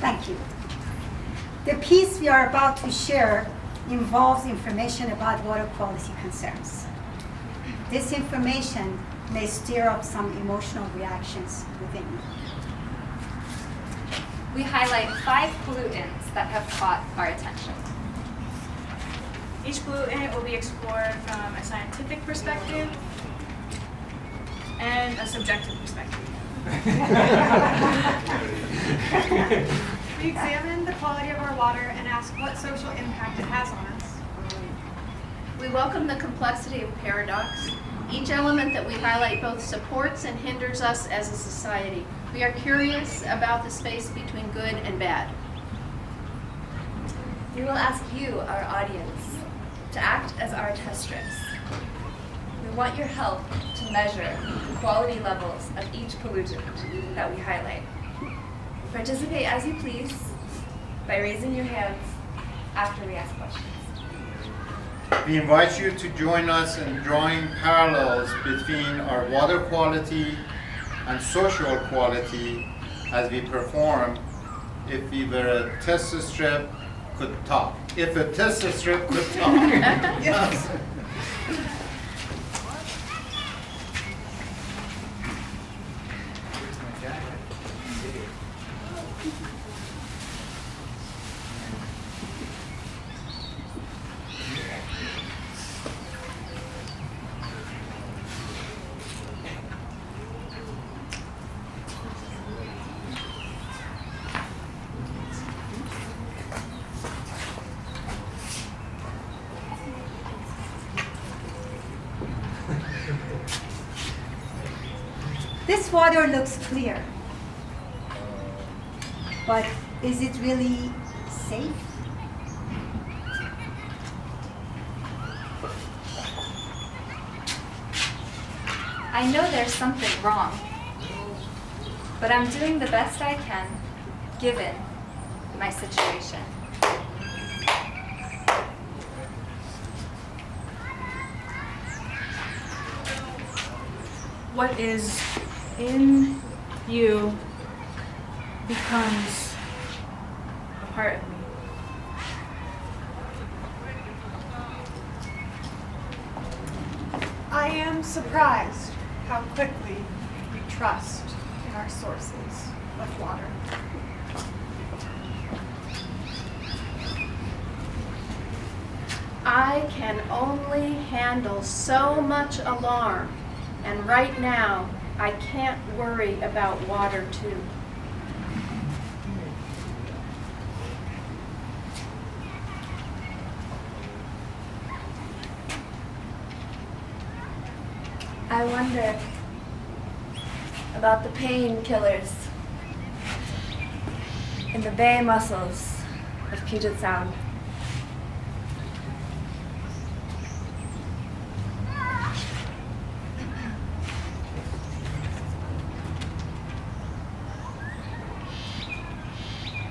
Thank you. The piece we are about to share involves information about water quality concerns. This information may stir up some emotional reactions within you. We highlight 5 pollutants that have caught our attention. Each pollutant will be explored from a scientific perspective and a subjective perspective. We examine the quality of our water and ask what social impact it has on us. We welcome the complexity of paradox. Each element that we highlight both supports and hinders us as a society. We are curious about the space between good and bad. We will ask you, our audience, to act as our test strips. We want your help to measure the quality levels of each pollutant that we highlight. Participate as you please by raising your hands after we ask questions. We invite you to join us in drawing parallels between our water quality and social quality as we perform If We Were a Test Strip Could Talk. If a test strip could talk. Yes. This water looks clear, but is it really safe? I know there's something wrong, but I'm doing the best I can, given my situation. What is in you becomes a part of me. I am surprised how quickly we trust in our sources of water. I can only handle so much alarm, and right now, I can't worry about water too. I wonder about the painkillers in the bay mussels of Puget Sound.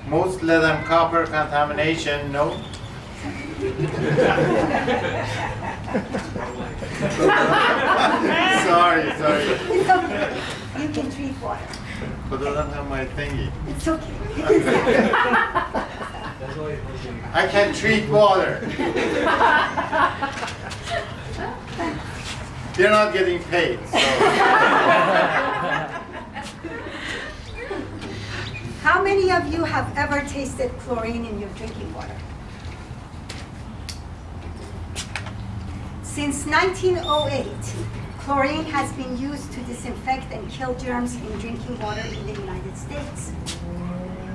Most lead and copper contamination, no? Sorry. It's okay. You can treat water. But I don't have my thingy. It's okay. You can stand. I can treat water. They're not getting paid, so. How many of you have ever tasted chlorine in your drinking water? Since 1908, chlorine has been used to disinfect and kill germs in drinking water in the United States.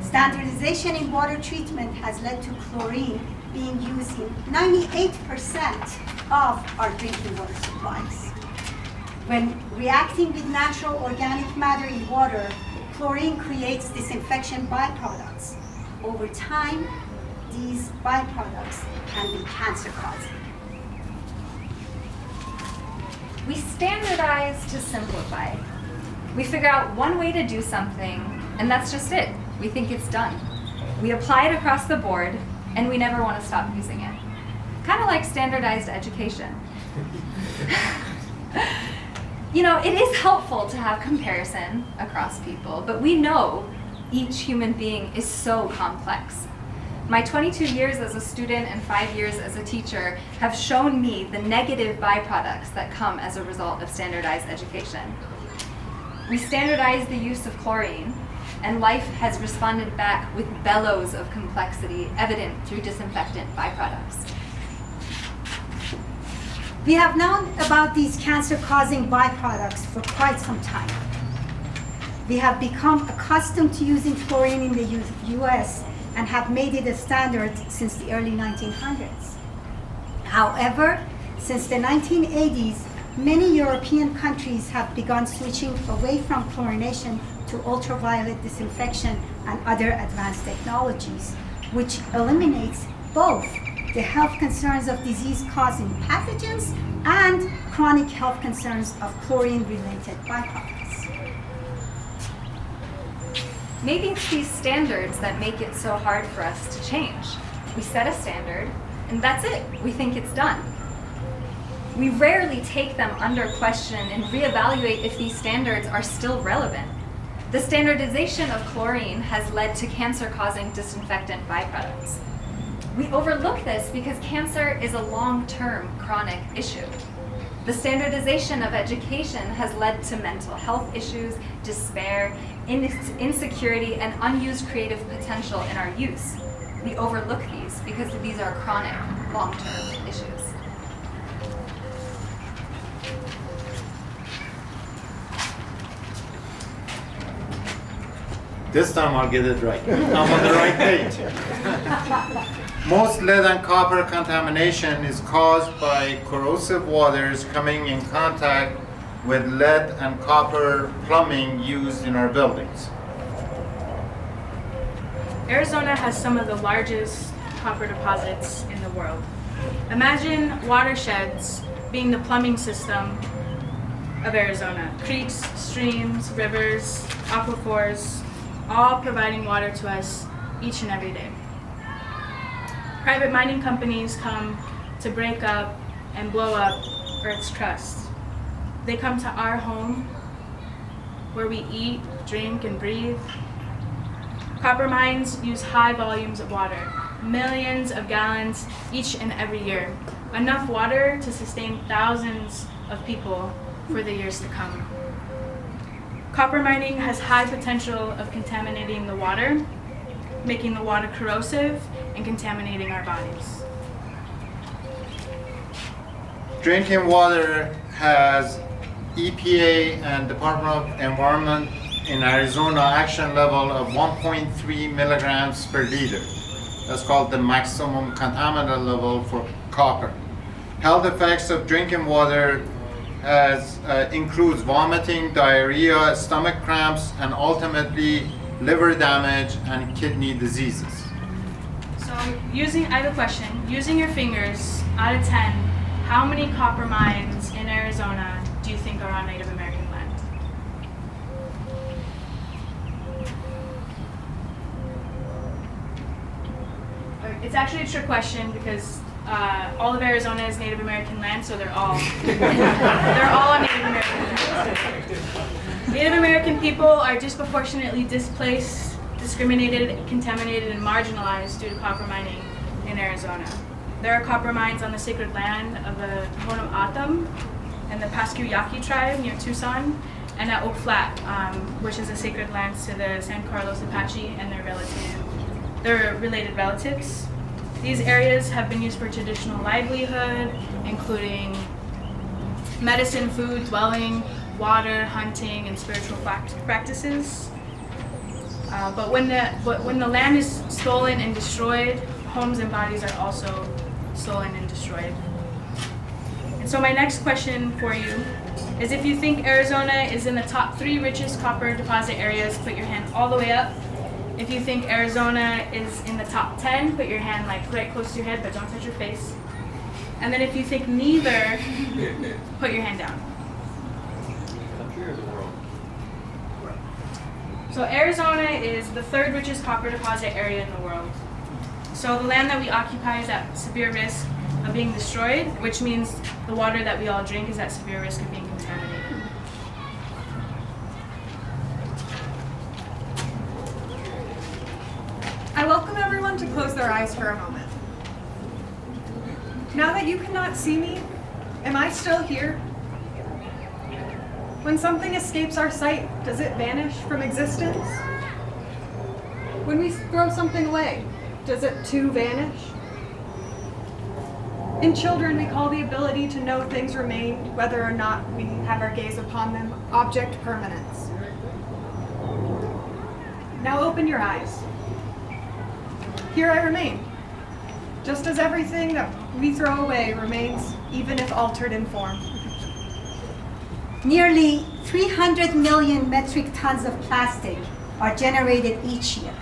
Standardization in water treatment has led to chlorine being used in 98% of our drinking water supplies. When reacting with natural organic matter in water, chlorine creates disinfection byproducts. Over time, these byproducts can be cancer-causing. We standardize to simplify. We figure out one way to do something, and that's just it. We think it's done. We apply it across the board, and we never want to stop using it. Kind of like standardized education. You know, it is helpful to have comparison across people, but we know each human being is so complex. My 22 years as a student and 5 years as a teacher have shown me the negative byproducts that come as a result of standardized education. We standardized the use of chlorine, and life has responded back with bellows of complexity evident through disinfectant byproducts. We have known about these cancer-causing byproducts for quite some time. We have become accustomed to using chlorine in the US and have made it a standard since the early 1900s. However, since the 1980s, many European countries have begun switching away from chlorination to ultraviolet disinfection and other advanced technologies, which eliminates both the health concerns of disease-causing pathogens and chronic health concerns of chlorine-related byproducts. Maybe it's these standards that make it so hard for us to change. We set a standard, and that's it. We think it's done. We rarely take them under question and reevaluate if these standards are still relevant. The standardization of chlorine has led to cancer-causing disinfectant byproducts. We overlook this because cancer is a long-term chronic issue. The standardization of education has led to mental health issues, despair, insecurity, and unused creative potential in our use. We overlook these because these are chronic, long-term issues. This time I'll get it right. I'm on the right page. Most lead and copper contamination is caused by corrosive waters coming in contact with lead and copper plumbing used in our buildings. Arizona has some of the largest copper deposits in the world. Imagine watersheds being the plumbing system of Arizona. Creeks, streams, rivers, aquifers, all providing water to us each and every day. Private mining companies come to break up and blow up Earth's crust. They come to our home where we eat, drink, and breathe. Copper mines use high volumes of water, millions of gallons each and every year, enough water to sustain thousands of people for the years to come. Copper mining has high potential of contaminating the water, making the water corrosive and contaminating our bodies. Drinking water has EPA and Department of Environment in Arizona action level of 1.3 milligrams per liter. That's called the maximum contaminant level for copper. Health effects of drinking water includes vomiting, diarrhea, stomach cramps, and ultimately liver damage and kidney diseases. So I have a question. Using your fingers, out of 10, how many copper mines in Arizona do you think are on Native American land? It's actually a trick question because all of Arizona is Native American land, so they're all they're all on Native American land. Native American people are disproportionately displaced, discriminated, contaminated, and marginalized due to copper mining in Arizona. There are copper mines on the sacred land of the Tohono O'odham and the Pasquayaki tribe near Tucson, and at Oak Flat, which is a sacred land to the San Carlos Apache and their related relatives. These areas have been used for traditional livelihood, including medicine, food, dwelling, water, hunting, and spiritual practices. But when the land is stolen and destroyed, homes and bodies are also stolen and destroyed. And so my next question for you is, if you think Arizona is in the top 3 richest copper deposit areas, put your hand all the way up. If you think Arizona is in the top 10, put your hand like right close to your head, but don't touch your face. And then if you think neither, put your hand down. Country or the world? So Arizona is the 3rd richest copper deposit area in the world. So the land that we occupy is at severe risk of being destroyed, which means the water that we all drink is at severe risk of being contaminated. close their eyes for a moment. Now that you cannot see me, am I still here? When something escapes our sight, does it vanish from existence? When we throw something away, does it too vanish? In children, we call the ability to know things remain, whether or not we have our gaze upon them, object permanence. Now open your eyes. Here I remain, just as everything that we throw away remains, even if altered in form. Nearly 300 million metric tons of plastic are generated each year.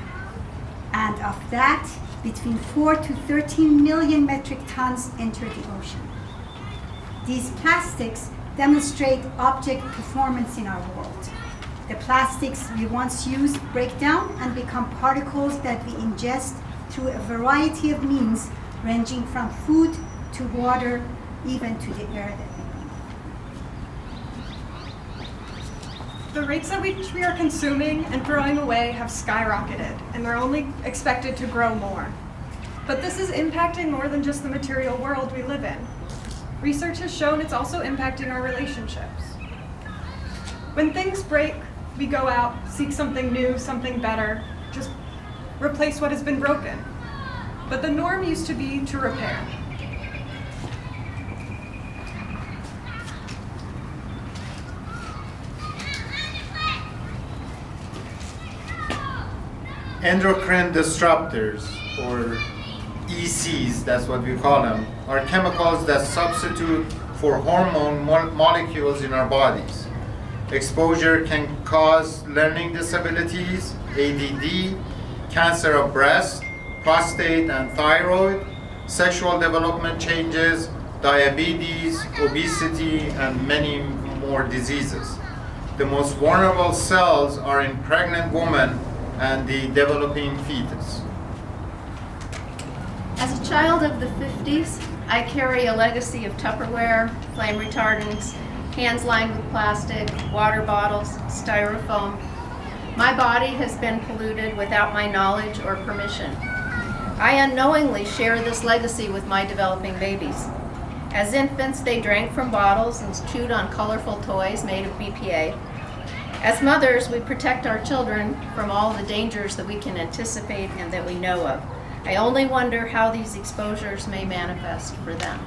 And of that, between 4 to 13 million metric tons enter the ocean. These plastics demonstrate object performance in our world. The plastics we once used break down and become particles that we ingest through a variety of means, ranging from food to water, even to the air that we breathe. The rates at which we are consuming and throwing away have skyrocketed, and they're only expected to grow more. But this is impacting more than just the material world we live in. Research has shown it's also impacting our relationships. When things break, we go out, seek something new, something better, just replace what has been broken. But the norm used to be to repair. Endocrine disruptors, or ECs, that's what we call them, are chemicals that substitute for hormone molecules in our bodies. Exposure can cause learning disabilities, ADD, cancer of breast, prostate and thyroid, sexual development changes, diabetes, obesity, and many more diseases. The most vulnerable cells are in pregnant women and the developing fetus. As a child of the 50s, I carry a legacy of Tupperware, flame retardants, cans lined with plastic, water bottles, styrofoam. My body has been polluted without my knowledge or permission. I unknowingly share this legacy with my developing babies. As infants, they drank from bottles and chewed on colorful toys made of BPA. As mothers, we protect our children from all the dangers that we can anticipate and that we know of. I only wonder how these exposures may manifest for them.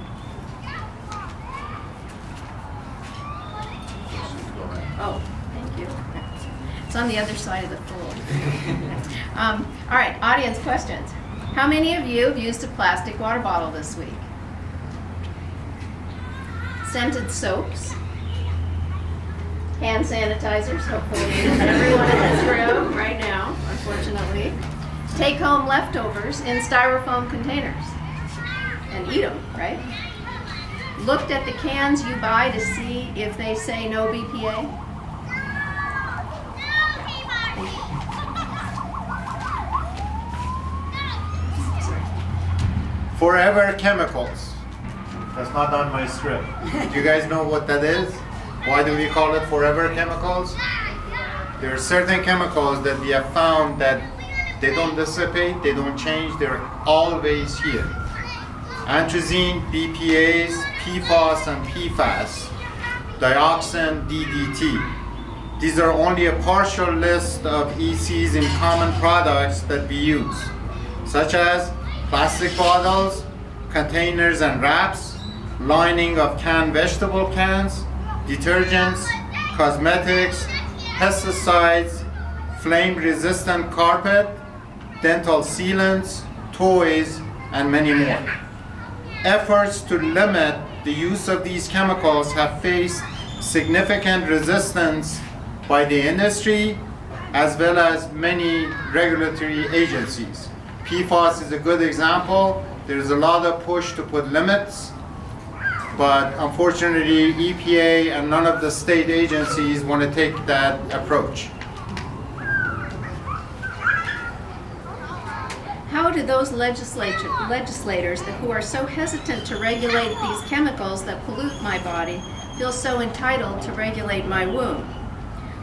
Oh, thank you. It's on the other side of the floor. All right, audience questions. How many of you have used a plastic water bottle this week? Scented soaps? Hand sanitizers, hopefully everyone in this room right now, unfortunately. Take home leftovers in styrofoam containers and eat them, right? Looked at the cans you buy to see if they say no BPA? Forever chemicals. That's not on my script. Do you guys know what that is? Why do we call it forever chemicals? There are certain chemicals that we have found that they don't dissipate, they don't change, they're always here. Antrazine, BPAs, PFAS and PFAS, dioxin, DDT. These are only a partial list of ECs in common products that we use, such as plastic bottles, containers and wraps, lining of canned vegetable cans, detergents, cosmetics, pesticides, flame-resistant carpet, dental sealants, toys, and many more. Efforts to limit the use of these chemicals have faced significant resistance by the industry as well as many regulatory agencies. PFAS is a good example. There's a lot of push to put limits, but unfortunately EPA and none of the state agencies want to take that approach. How do those legislators who are so hesitant to regulate these chemicals that pollute my body feel so entitled to regulate my womb?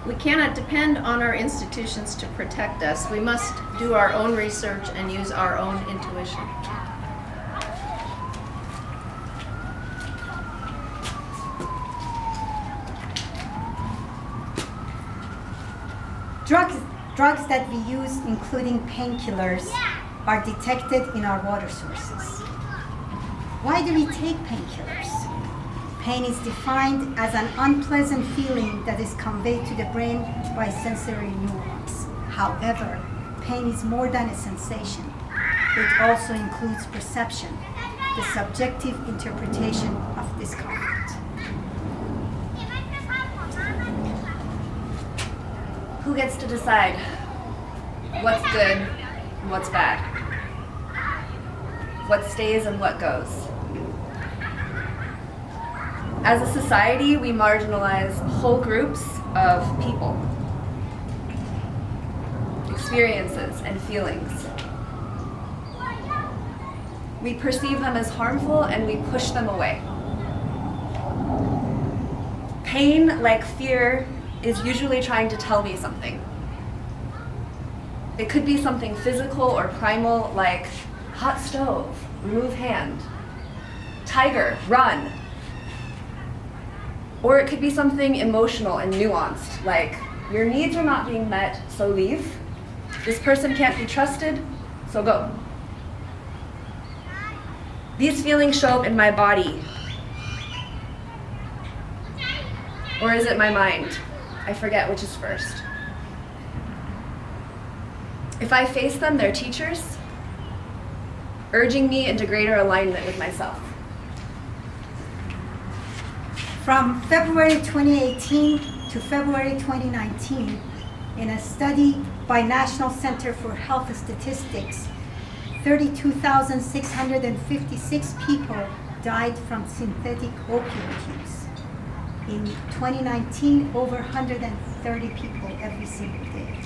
We cannot depend on our institutions to protect us. We must do our own research and use our own intuition. Drugs that we use, including painkillers, are detected in our water sources. Why do we take painkillers? Pain is defined as an unpleasant feeling that is conveyed to the brain by sensory neurons. However, pain is more than a sensation. It also includes perception, the subjective interpretation of discomfort. Who gets to decide what's good and what's bad? What stays and what goes? As a society, we marginalize whole groups of people, experiences, and feelings. We perceive them as harmful and we push them away. Pain, like fear, is usually trying to tell me something. It could be something physical or primal, like hot stove, remove hand, tiger, run. Or it could be something emotional and nuanced, like your needs are not being met, so leave. This person can't be trusted, so go. These feelings show up in my body. Or is it my mind? I forget which is first. If I face them, they're teachers, urging me into greater alignment with myself. From February 2018 to February 2019, in a study by National Center for Health Statistics, 32,656 people died from synthetic opioid use. In 2019, over 130 people every single day.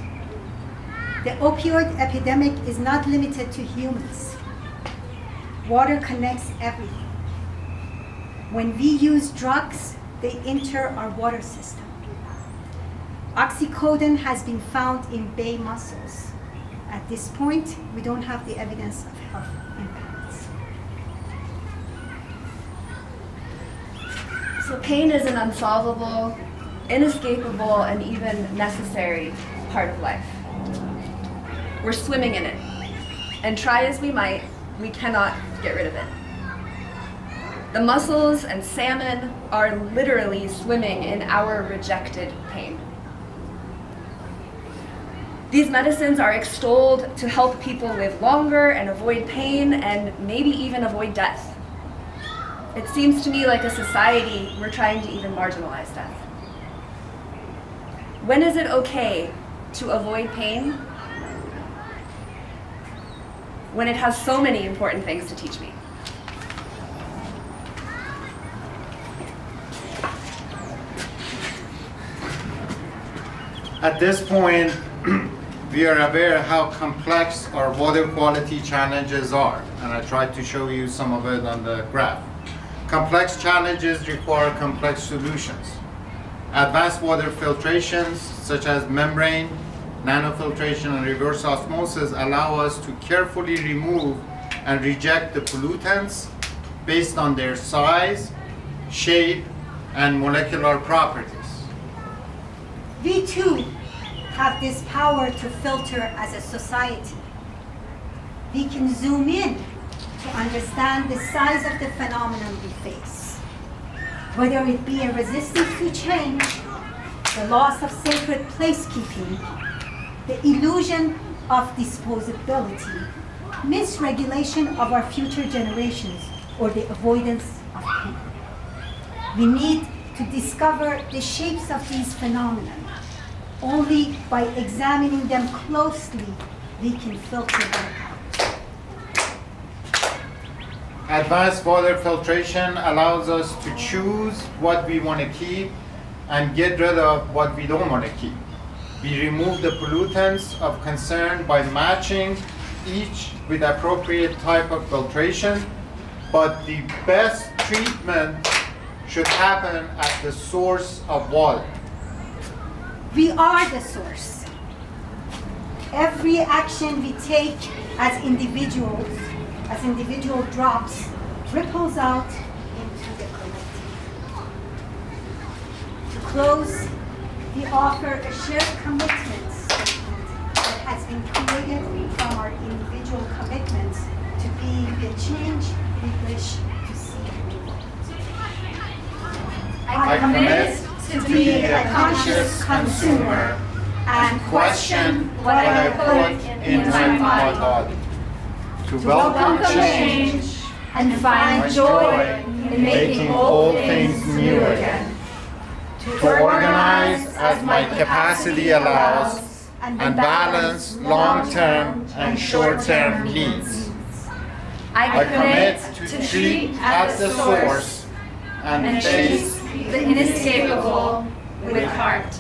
The opioid epidemic is not limited to humans. Water connects everything. When we use drugs, they enter our water system. Oxycodone has been found in bay mussels. At this point, we don't have the evidence of health impacts. So pain is an unsolvable, inescapable, and even necessary part of life. We're swimming in it, and try as we might, we cannot get rid of it. The mussels and salmon are literally swimming in our rejected pain. These medicines are extolled to help people live longer and avoid pain and maybe even avoid death. It seems to me like a society we're trying to even marginalize death. When is it okay to avoid pain? When it has so many important things to teach me. At this point, we are aware how complex our water quality challenges are, and I tried to show you some of it on the graph. Complex challenges require complex solutions. Advanced water filtrations, such as membrane, nanofiltration, and reverse osmosis, allow us to carefully remove and reject the pollutants based on their size, shape, and molecular properties. We too have this power to filter as a society. We can zoom in to understand the size of the phenomenon we face. Whether it be a resistance to change, the loss of sacred placekeeping, the illusion of disposability, misregulation of our future generations, or the avoidance of pain. We need to discover the shapes of these phenomena. Only by examining them closely, we can filter them out. Advanced water filtration allows us to choose what we want to keep and get rid of what we don't want to keep. We remove the pollutants of concern by matching each with appropriate type of filtration, but the best treatment should happen at the source of water. We are the source. Every action we take as individual drops, ripples out into the collective. To close, we offer a shared commitment statement that has been created from our individual commitments to be the change we wish to see in the world. I commit to be a conscious consumer and question what I put in my body. To welcome change and find joy in making old things new again. to organize as my capacity allows and balance long-term and short-term needs. I commit to treat at the source and face the inescapable with heart.